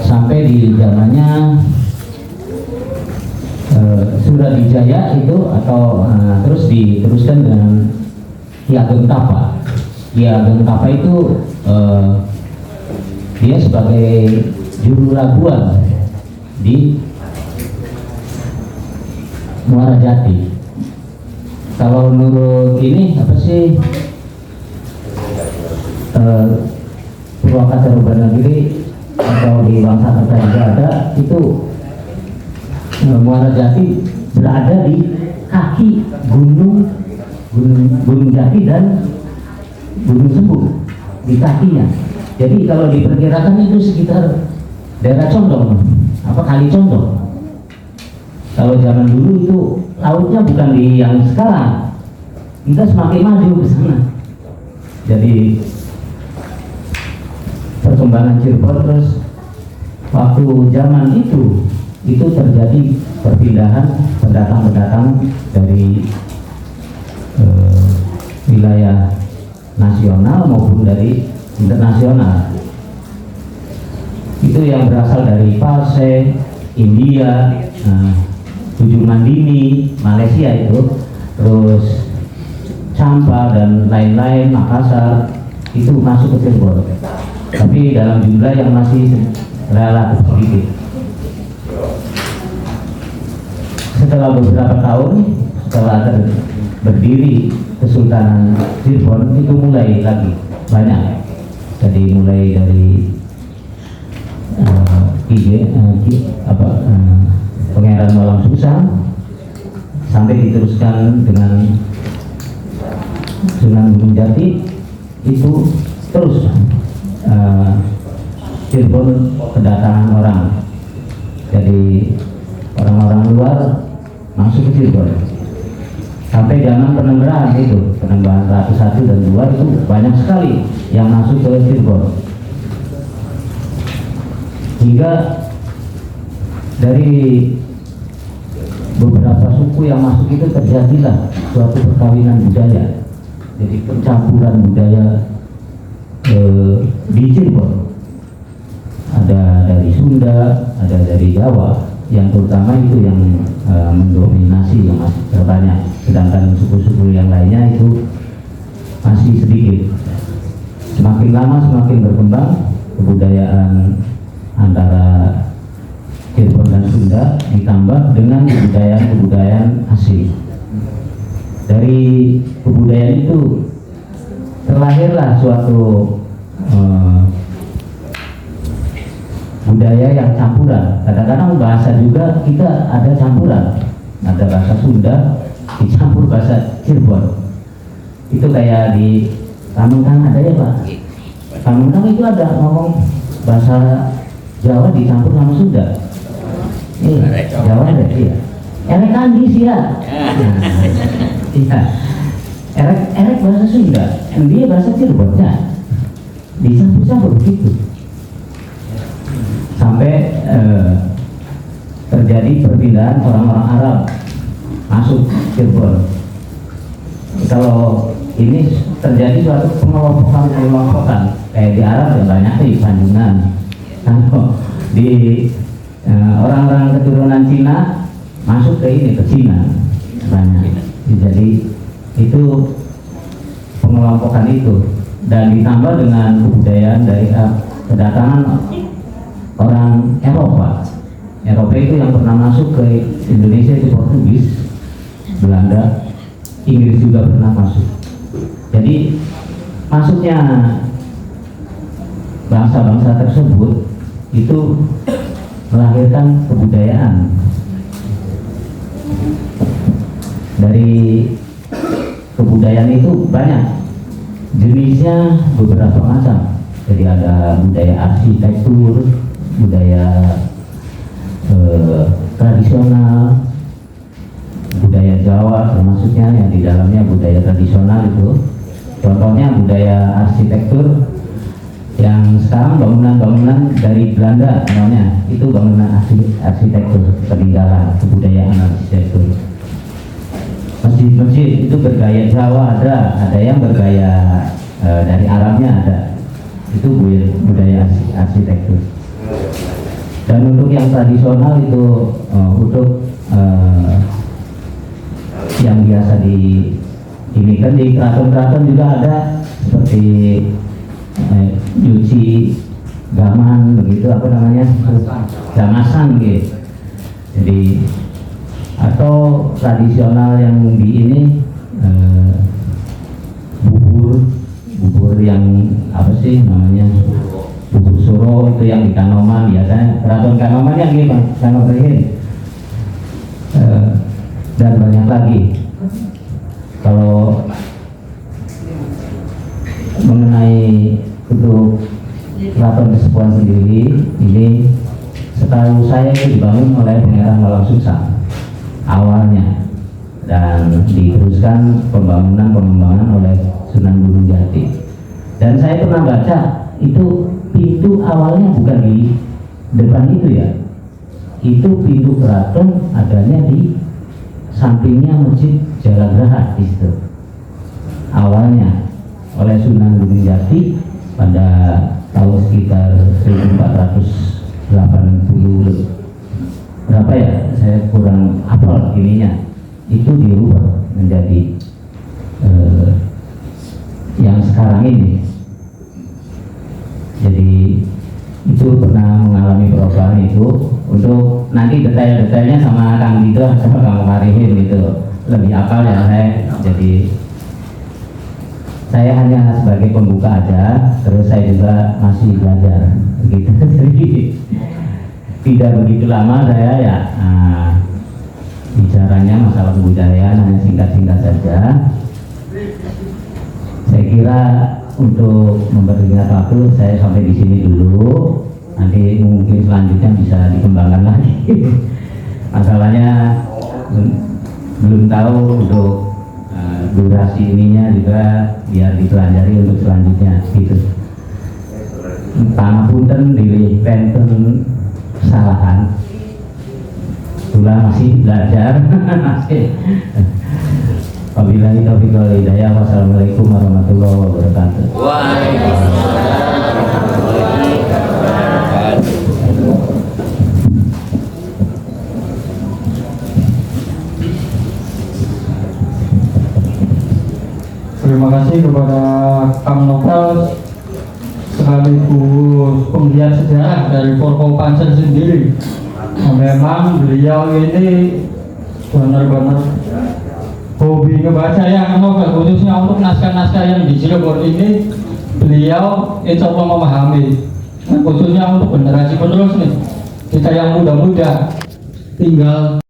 sampai di zamannya Suradijaya itu atau terus diteruskan dengan Ki Ageng Tapa. Ki Ageng Tapa itu dia sebagai juru raguan di Muara Jati. Kalau menurut ini apa sih Purwakarta Negeri atau di Wangsa Kerta juga ada itu, Muara Jati berada di kaki gunung Jati dan Gunung Sembung, di kakinya. Jadi kalau diperkirakan itu sekitar daerah Condong, apa Kali Condong. Kalau zaman dulu itu lautnya bukan di yang sekarang, kita semakin maju ke sana. Jadi perkembangan Cirebon, terus waktu zaman itu terjadi perpindahan pendatang dari wilayah nasional maupun dari internasional. Itu yang berasal dari Pasai, India, Tujuh Mandini, Malaysia itu, terus Champa dan lain-lain, Makassar, itu masuk ke Cirebon. Tapi dalam jumlah yang masih relatif sedikit. Setelah beberapa tahun, setelah berdiri Kesultanan Cirebon, itu mulai lagi banyak. Jadi mulai dari Pangeran Walang Sungsang sampai diteruskan dengan Sunan Gunung Jati, itu terus Cirebon kedatangan orang. Jadi orang-orang luar masuk ke Cirebon. Sampai zaman Penembahan itu, Penembahan Ratu 1 dan 2 itu banyak sekali yang masuk ke Cirebon. Hingga dari beberapa suku yang masuk itu terjadilah suatu perkawinan budaya. Jadi pencampuran budaya di Cirebon. Ada dari Sunda, ada dari Jawa, yang terutama itu yang mendominasi, yang masih terbanyak. Sedangkan suku-suku yang lainnya itu masih sedikit. Semakin lama semakin berkembang kebudayaan antara Cirebon dan Sunda, ditambah dengan kebudayaan asli. Dari kebudayaan itu terlahirlah suatu budaya yang campuran. Kadang-kadang bahasa juga kita ada campuran, ada bahasa Sunda dicampur bahasa Cirebon. Itu kayak di Pamengkang ada ya Pak. Pamengkang itu ada ngomong bahasa Jawa dicampur sama Sunda. Jawa ada, iya. Erek Anggis ya. Iya. Erek bahasa Sunda, dia bahasa Cirebon ya. Dicampur-campur begitu. Sampai terjadi perpindahan orang-orang Arab masuk Cirebon. Kalau ini terjadi suatu pengelompokan kayak di Arab ya banyak di Bandungan. Kalau di orang-orang keturunan Cina masuk ke Cina banyak. Jadi itu pengelompokan itu, dan ditambah dengan kebudayaan dari kedatangan orang Eropa itu yang pernah masuk ke Indonesia itu Portugis, Belanda, Inggris juga pernah masuk. Jadi masuknya bangsa-bangsa tersebut itu melahirkan kebudayaan. Dari kebudayaan itu banyak jenisnya, beberapa macam. Jadi ada budaya arsitektur, budaya tradisional, budaya Jawa termasuknya yang di dalamnya budaya tradisional itu. Contohnya budaya arsitektur yang sekarang bangunan-bangunan dari Belanda namanya, itu bangunan arsitektur peninggalan kebudayaan arsitektur. Masjid-masjid itu bergaya Jawa ada yang bergaya dari Arabnya ada. Itu budaya arsitektur. Dan untuk yang tradisional itu untuk yang biasa ini kan di keraton-keraton juga ada seperti nyuci gaman begitu, apa namanya, gamasan gitu. Jadi atau tradisional yang di ini bubur yang apa sih namanya, bubur suro itu yang di Kanoman, biasanya keraton Kanoman yang ini Bang Kanoman, dan banyak lagi. Kalau mengenai untuk keraton Kesepuhan sendiri, ini setahu saya itu dibangun oleh Pangeran Walang Sungsang awalnya, dan diteruskan pengembangan oleh Sunan Gunung Jati. Dan saya pernah baca itu pintu awalnya bukan di depan itu ya, itu pintu keraton adanya di sampingnya Masjid Jalagraha di situ awalnya oleh Sunan Gunung Jati pada tahun sekitar 1480 berapa ya, saya kurang hafal ininya, itu dirubah menjadi yang sekarang ini. Jadi itu pernah mengalami perubahan itu. Untuk nanti detail-detailnya sama Kang Dito sama Kang Marihin itu lebih hafal ya saya. Jadi saya hanya sebagai pembuka aja, terus saya juga masih belajar begitu. Jadi tidak begitu lama saya ya bicaranya masalah kebudayaan, hanya singkat-singkat saja. Saya kira untuk mempersingkat waktu saya sampai di sini dulu. Nanti mungkin selanjutnya bisa dikembangkan lagi. Masalahnya belum tahu untuk durasi ininya juga, biar dipelajari untuk selanjutnya gitu. Pangapunten di penten kesalahan, itulah masih belajar. Masih. Wabillahi taufiq wal hidayah. Wassalamualaikum warahmatullahi wabarakatuh. Waalaikumsalam. Terima kasih kepada Kang Novel sekaligus penggiat sejarah dari Porko Pancen sendiri. Memang beliau ini benar-benar hobi ngebaca ya Kang Novel, khususnya untuk naskah-naskah yang di Cirebon ini beliau insya Allah memahami. Khususnya untuk generasi penerus nih, kita yang muda-muda tinggal